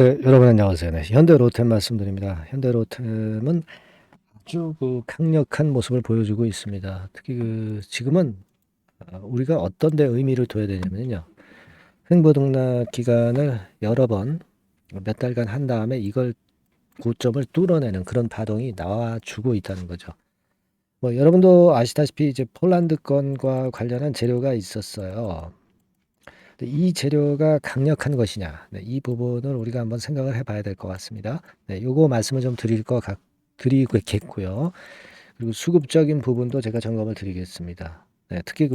네, 여러분 안녕하세요. 네, 현대로템 말씀드립니다. 현대로템은 아주 강력한 모습을 보여주고 있습니다. 특히 지금은 우리가 어떤 데 의미를 둬야 되냐면요. 횡보등락 기간을 여러 번 몇 달간 한 다음에 이걸 고점을 뚫어내는 그런 파동이 나와주고 있다는 거죠. 뭐 여러분도 아시다시피 이제 폴란드 건과 관련한 재료가 있었어요. 근데 이 재료가 강력한 것이냐, 네, 이 부분을 우리가 한번 생각을 해봐야 될 것 같습니다. 네, 요거 말씀을 좀 드리겠고요. 그리고 수급적인 부분도 제가 점검을 드리겠습니다. 네, 특히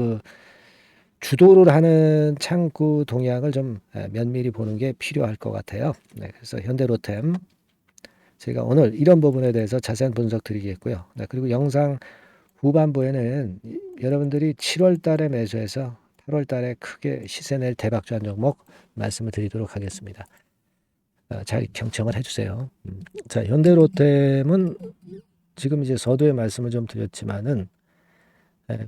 주도를 하는 창구 동향을 좀 면밀히 보는 게 필요할 것 같아요. 네, 그래서 현대로템 제가 오늘 이런 부분에 대해서 자세한 분석 드리겠고요. 네, 그리고 영상 후반부에는 여러분들이 7월 달에 매수해서 8월 달에 크게 시세 낼 대박주 한 종목 말씀을 드리도록 하겠습니다. 잘 경청을 해주세요. 자, 현대로템은 지금 이제 서두에 말씀을 좀 드렸지만은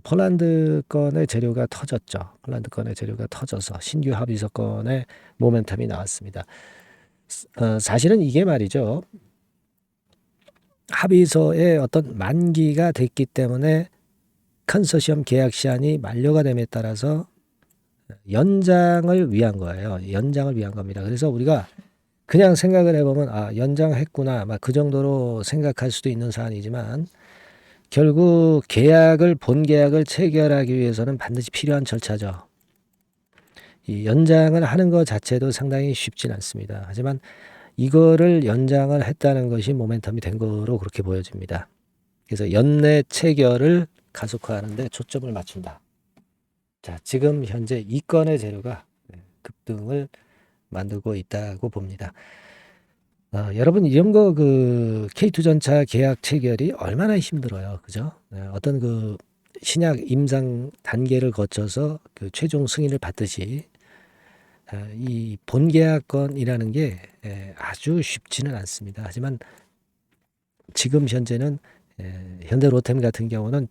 폴란드 건의 재료가 터졌죠. 폴란드 건의 재료가 터져서 신규 합의서 건의 모멘텀이 나왔습니다. 사실은 이게 말이죠. 합의서의 어떤 만기가 됐기 때문에 컨소시엄 계약 시한이 만료가 됨에 따라서 연장을 위한 거예요. 연장을 위한 겁니다. 그래서 우리가 그냥 생각을 해보면 연장했구나 막 그 정도로 생각할 수도 있는 사안이지만 결국 본 계약을 체결하기 위해서는 반드시 필요한 절차죠. 이 연장을 하는 것 자체도 상당히 쉽진 않습니다. 하지만 이거를 연장을 했다는 것이 모멘텀이 된 거로 그렇게 보여집니다. 그래서 연내 체결을 가속화하는 데 초점을 맞춘다. 자, 지금 현재 이 건의 재료가 급등을 만들고 있다고 봅니다. 여러분 이런 거 K2 전차 계약 체결이 얼마나 힘들어요. 그죠? 어떤 신약 임상 단계를 거쳐서 최종 승인을 받듯이 이 본계약건이라는 게 아주 쉽지는 않습니다. 하지만 지금 현재는 현대로템 같은 경우는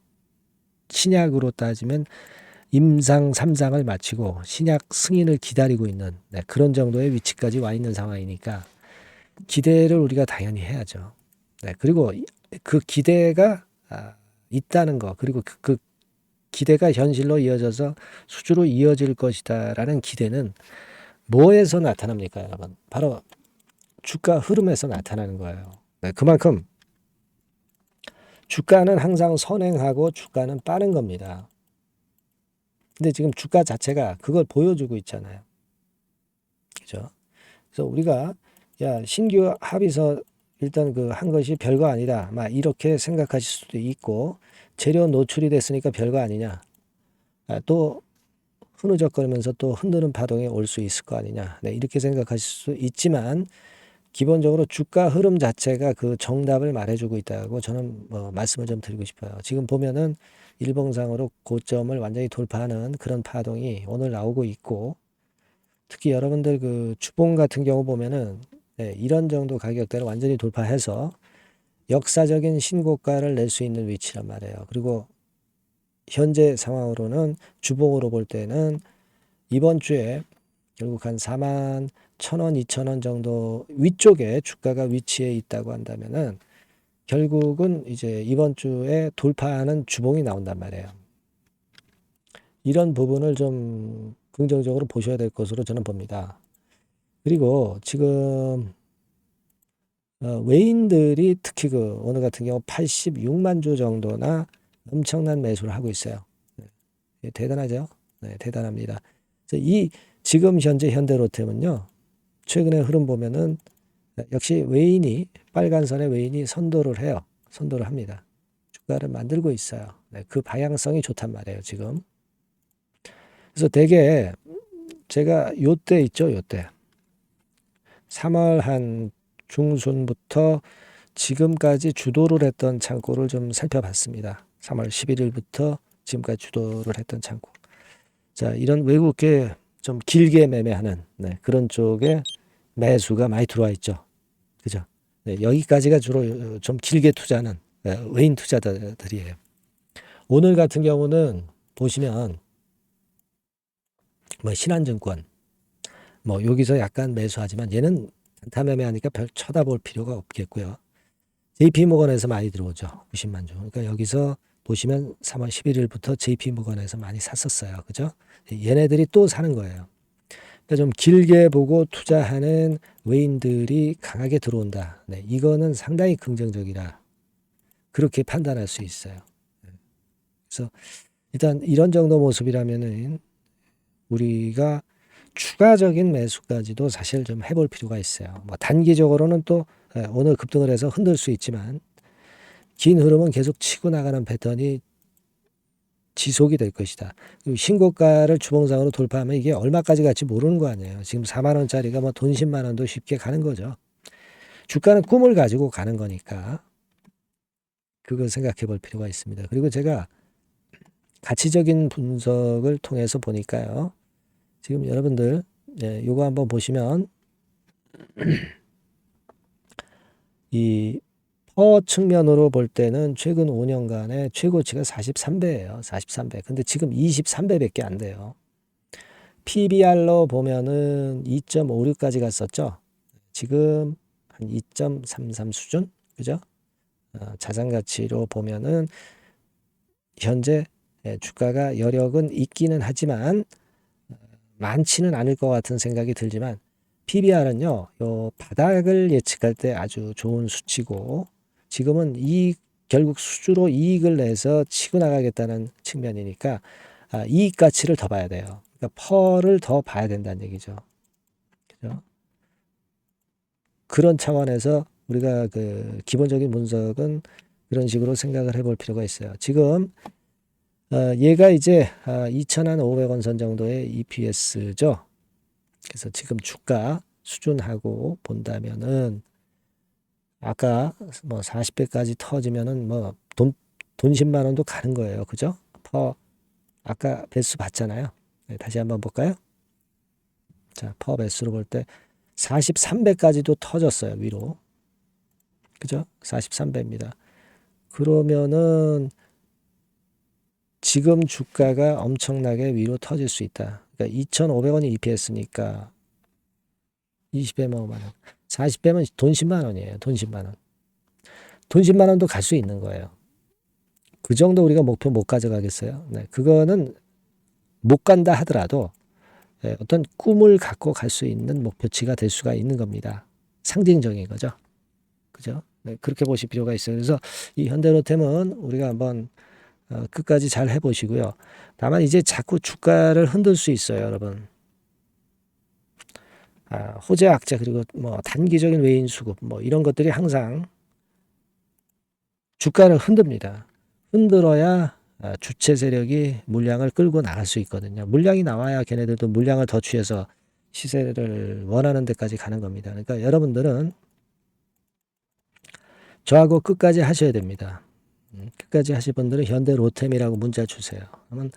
신약으로 따지면 임상 3상을 마치고 신약 승인을 기다리고 있는 그런 정도의 위치까지 와 있는 상황이니까 기대를 우리가 당연히 해야죠. 네, 그리고 그 기대가 있다는 거, 그리고 그 기대가 현실로 이어져서 수주로 이어질 것이다라는 기대는 뭐에서 나타납니까, 여러분? 바로 주가 흐름에서 나타나는 거예요. 네, 그만큼 주가는 항상 선행하고 주가는 빠른 겁니다. 근데 지금 주가 자체가 그걸 보여주고 있잖아요. 그죠? 그래서 우리가 신규 합의서 일단 한 것이 별거 아니다. 막 이렇게 생각하실 수도 있고 재료 노출이 됐으니까 별거 아니냐. 또 흐느적거리면서 또 흔드는 파동이 올 수 있을 거 아니냐. 네, 이렇게 생각하실 수 있지만 기본적으로 주가 흐름 자체가 그 정답을 말해주고 있다고 저는 말씀을 좀 드리고 싶어요. 지금 보면은 일봉상으로 고점을 완전히 돌파하는 그런 파동이 오늘 나오고 있고 특히 여러분들 주봉 같은 경우 보면은 이런 정도 가격대를 완전히 돌파해서 역사적인 신고가를 낼 수 있는 위치란 말이에요. 그리고 현재 상황으로는 주봉으로 볼 때는 이번 주에 결국 한 4만 1,000원, 2,000원 정도 위쪽에 주가가 위치해 있다고 한다면은 결국은 이제 이번 주에 돌파하는 주봉이 나온단 말이에요. 이런 부분을 좀 긍정적으로 보셔야 될 것으로 저는 봅니다. 그리고 지금 외인들이 특히 오늘 같은 경우 86만 주 정도나 엄청난 매수를 하고 있어요. 네, 대단하죠? 네, 대단합니다. 지금 현재 현대로템은요, 최근의 흐름 보면은 역시 빨간 선의 외인이 선도를 해요. 선도를 합니다. 주가를 만들고 있어요. 네, 그 방향성이 좋단 말이에요, 지금. 그래서 대개 제가 요때 있죠, 요때. 3월 한 중순부터 지금까지 주도를 했던 창고를 좀 살펴봤습니다. 3월 11일부터 지금까지 주도를 했던 창고. 자, 이런 외국계 좀 길게 매매하는 그런 쪽에 매수가 많이 들어와 있죠. 그죠? 네, 여기까지가 주로 좀 길게 투자하는 외인 투자자들이에요. 오늘 같은 경우는 보시면 신한증권 여기서 약간 매수하지만 얘는 단타 매매하니까 별 쳐다볼 필요가 없겠고요. JP모건에서 많이 들어오죠. 90만 주. 그러니까 여기서 보시면 3월 11일부터 JP모건에서 많이 샀었어요. 그죠? 얘네들이 또 사는 거예요. 그러니까 좀 길게 보고 투자하는 외인들이 강하게 들어온다. 네, 이거는 상당히 긍정적이라 그렇게 판단할 수 있어요. 그래서 일단 이런 정도 모습이라면은 우리가 추가적인 매수까지도 사실 좀 해볼 필요가 있어요. 뭐 단기적으로는 또 오늘 급등을 해서 흔들 수 있지만 긴 흐름은 계속 치고 나가는 패턴이 지속이 될 것이다. 그리고 신고가를 주봉상으로 돌파하면 이게 얼마까지 갈지 모르는 거 아니에요. 지금 4만 원짜리가 뭐 돈 10만 원도 쉽게 가는 거죠. 주가는 꿈을 가지고 가는 거니까 그걸 생각해 볼 필요가 있습니다. 그리고 제가 가치적인 분석을 통해서 보니까요. 지금 여러분들 요거 한번 보시면 이 퍼 측면으로 볼 때는 최근 5년간의 최고치가 43배예요. 43배. 근데 지금 23배밖에 안 돼요. PBR로 보면은 2.56까지 갔었죠. 지금 한 2.33 수준? 그죠? 자산 가치로 보면은 현재 주가가 여력은 있기는 하지만 많지는 않을 것 같은 생각이 들지만 PBR은요, 요 바닥을 예측할 때 아주 좋은 수치고 지금은 결국 수주로 이익을 내서 치고 나가겠다는 측면이니까 이익 가치를 더 봐야 돼요. 그러니까 펄을 더 봐야 된다는 얘기죠. 그죠? 그런 차원에서 우리가 그 기본적인 분석은 그런 식으로 생각을 해볼 필요가 있어요. 지금 얘가 이제 2,500원 선 정도의 EPS죠. 그래서 지금 주가 수준하고 본다면은 아까 뭐 40배까지 터지면은 뭐 돈 10만 원도 가는 거예요. 그죠? 아까 배수 봤잖아요. 네, 다시 한번 볼까요? 자, 배수로 볼 때 43배까지도 터졌어요. 위로. 그죠? 43배입니다. 그러면은 지금 주가가 엄청나게 위로 터질 수 있다. 그러니까 2,500원이 EPS니까 20배면 5만 원. 40배면 돈 10만 원이에요. 돈 10만 원. 돈 10만 원도 갈 수 있는 거예요. 그 정도 우리가 목표 못 가져가겠어요? 네, 그거는 못 간다 하더라도 어떤 꿈을 갖고 갈 수 있는 목표치가 될 수가 있는 겁니다. 상징적인 거죠. 그죠? 네, 그렇게 보실 필요가 있어요. 그래서 이 현대로템은 우리가 한번 끝까지 잘 해보시고요. 다만 이제 자꾸 주가를 흔들 수 있어요, 여러분. 호재 악재 그리고 뭐 단기적인 외인 수급 뭐 이런 것들이 항상 주가를 흔듭니다. 흔들어야 주체 세력이 물량을 끌고 나갈 수 있거든요. 물량이 나와야 걔네들도 물량을 더 취해서 시세를 원하는 데까지 가는 겁니다. 그러니까 여러분들은 저하고 끝까지 하셔야 됩니다. 끝까지 하실 분들은 현대로템이라고 문자 주세요. 그러면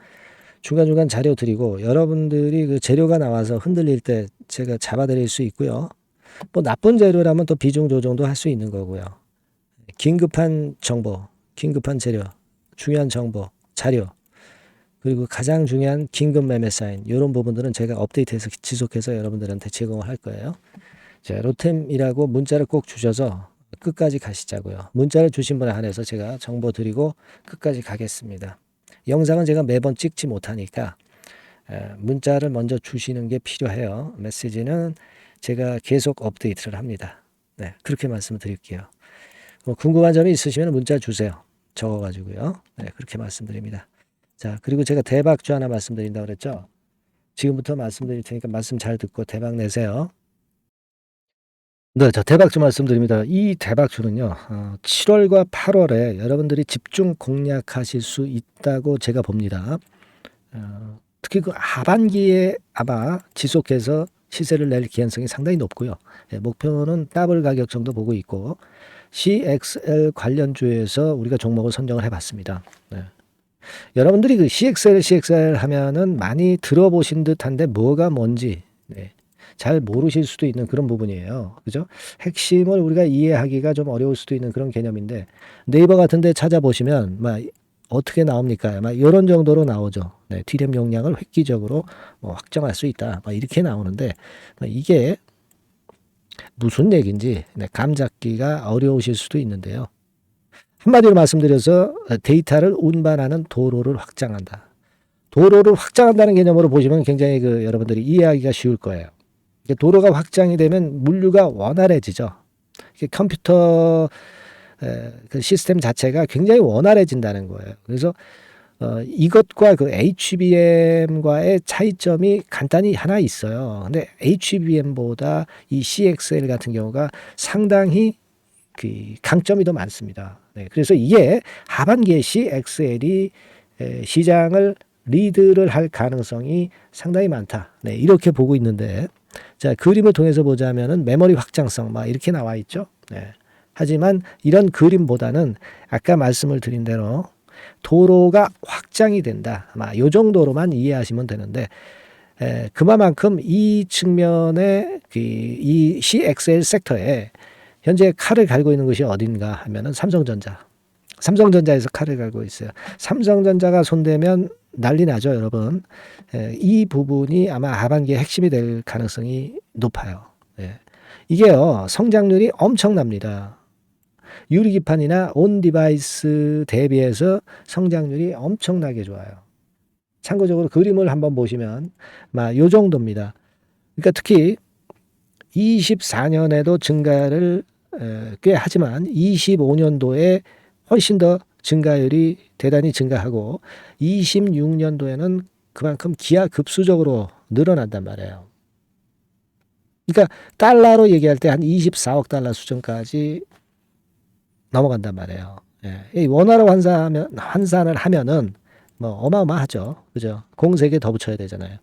중간중간 자료 드리고 여러분들이 그 재료가 나와서 흔들릴 때 제가 잡아드릴 수 있고요. 뭐 나쁜 재료라면 또 비중 조정도 할 수 있는 거고요. 긴급한 정보, 긴급한 재료, 중요한 정보, 자료, 그리고 가장 중요한 긴급 매매 사인 이런 부분들은 제가 업데이트해서 지속해서 여러분들한테 제공을 할 거예요. 자, 로템이라고 문자를 꼭 주셔서 끝까지 가시자고요. 문자를 주신 분에 한해서 제가 정보 드리고 끝까지 가겠습니다. 영상은 제가 매번 찍지 못하니까 문자를 먼저 주시는 게 필요해요. 메시지는 제가 계속 업데이트를 합니다. 네, 그렇게 말씀을 드릴게요. 뭐 궁금한 점이 있으시면 문자 주세요. 적어가지고요. 네, 그렇게 말씀드립니다. 자, 그리고 제가 대박주 하나 말씀드린다고 그랬죠. 지금부터 말씀드릴 테니까 말씀 잘 듣고 대박 내세요. 네, 자, 대박주 말씀드립니다. 이 대박주는요, 7월과 8월에 여러분들이 집중 공략하실 수 있다고 제가 봅니다. 특히 그 하반기에 아마 지속해서 시세를 낼 개연성이 상당히 높고요. 목표는 더블 가격 정도 보고 있고, CXL 관련주에서 우리가 종목을 선정을 해봤습니다. 네. 여러분들이 그 CXL 하면은 많이 들어보신 듯한데 뭐가 뭔지 잘 모르실 수도 있는 그런 부분이에요. 그죠? 핵심을 우리가 이해하기가 좀 어려울 수도 있는 그런 개념인데 네이버 같은 데 찾아보시면 막 어떻게 나옵니까? 막 이런 정도로 나오죠. 네, D램 용량을 획기적으로 뭐 확정할 수 있다. 막 이렇게 나오는데 이게 무슨 얘기인지 감 잡기가 어려우실 수도 있는데요. 한마디로 말씀드려서 데이터를 운반하는 도로를 확장한다. 도로를 확장한다는 개념으로 보시면 굉장히 여러분들이 이해하기가 쉬울 거예요. 도로가 확장이 되면 물류가 원활해지죠. 컴퓨터 그 시스템 자체가 굉장히 원활해진다는 거예요. 그래서 이것과 HBM과의 차이점이 간단히 하나 있어요. 근데 HBM보다 이 CXL 같은 경우가 상당히 강점이 더 많습니다. 그래서 이게 하반기에 CXL이 시장을 리드를 할 가능성이 상당히 많다. 이렇게 보고 있는데, 자, 그림을 통해서 보자면은 메모리 확장성 막 이렇게 나와 있죠. 하지만 이런 그림보다는 아까 말씀을 드린 대로 도로가 확장이 된다. 아마 요 정도로만 이해하시면 되는데, 그만큼 이 측면에 이 CXL 섹터에 현재 칼을 갈고 있는 것이 어딘가 하면은 삼성전자에서 칼을 갈고 있어요. 삼성전자가 손대면 난리 나죠, 여러분. 이 부분이 아마 하반기에 핵심이 될 가능성이 높아요. 이게요, 성장률이 엄청납니다. 유리기판이나 온 디바이스 대비해서 성장률이 엄청나게 좋아요. 참고적으로 그림을 한번 보시면 요 정도입니다. 그러니까 특히 24년에도 증가를 꽤 하지만 25년도에 훨씬 더 증가율이 대단히 증가하고 26년도에는 그만큼 기하급수적으로 늘어난단 말이에요. 그러니까 달러로 얘기할 때 한 24억 달러 수준까지 넘어간단 말이에요. 이 원화로 환산을 하면은 어마어마하죠. 그죠? 공세계 더 붙여야 되잖아요.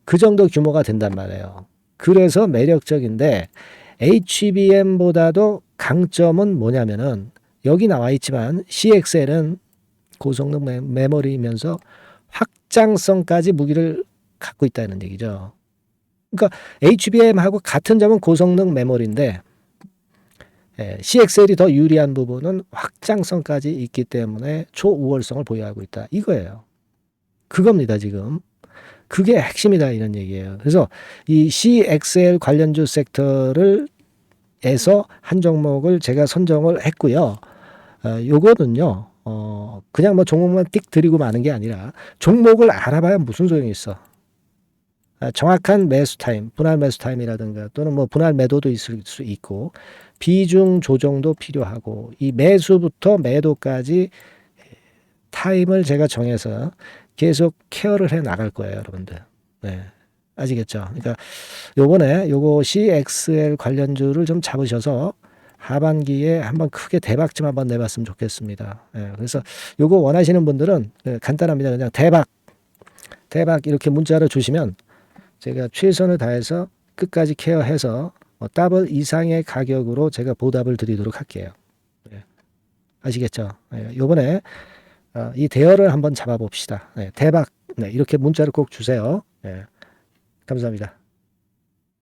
그 정도 규모가 된단 말이에요. 그래서 매력적인데 HBM보다도 강점은 뭐냐면은 여기 나와 있지만 CXL은 고성능 메모리이면서 확장성까지 무기를 갖고 있다는 얘기죠. 그러니까 HBM하고 같은 점은 고성능 메모리인데 CXL이 더 유리한 부분은 확장성까지 있기 때문에 초우월성을 보유하고 있다. 이거예요. 그겁니다, 지금. 그게 핵심이다 이런 얘기예요. 그래서 이 CXL 관련주 섹터를 에서 한 종목을 제가 선정을 했고요. 요거는요. 그냥 종목만 띡 드리고 마는 게 아니라 종목을 알아봐야 무슨 소용이 있어. 정확한 매수 타임, 분할 매수 타임이라든가 또는 분할 매도도 있을 수 있고 비중 조정도 필요하고 이 매수부터 매도까지 타임을 제가 정해서 계속 케어를 해 나갈 거예요, 여러분들. 아시겠죠? 그러니까 요번에 요거 CXL 관련주를 좀 잡으셔서 하반기에 한번 크게 대박 좀 한번 내봤으면 좋겠습니다. 그래서 요거 원하시는 분들은 간단합니다. 그냥 대박 이렇게 문자를 주시면 제가 최선을 다해서 끝까지 케어해서 더블 이상의 가격으로 제가 보답을 드리도록 할게요. 아시겠죠? 요번에 이 대여를 한번 잡아봅시다. 대박 이렇게 문자를 꼭 주세요. 감사합니다.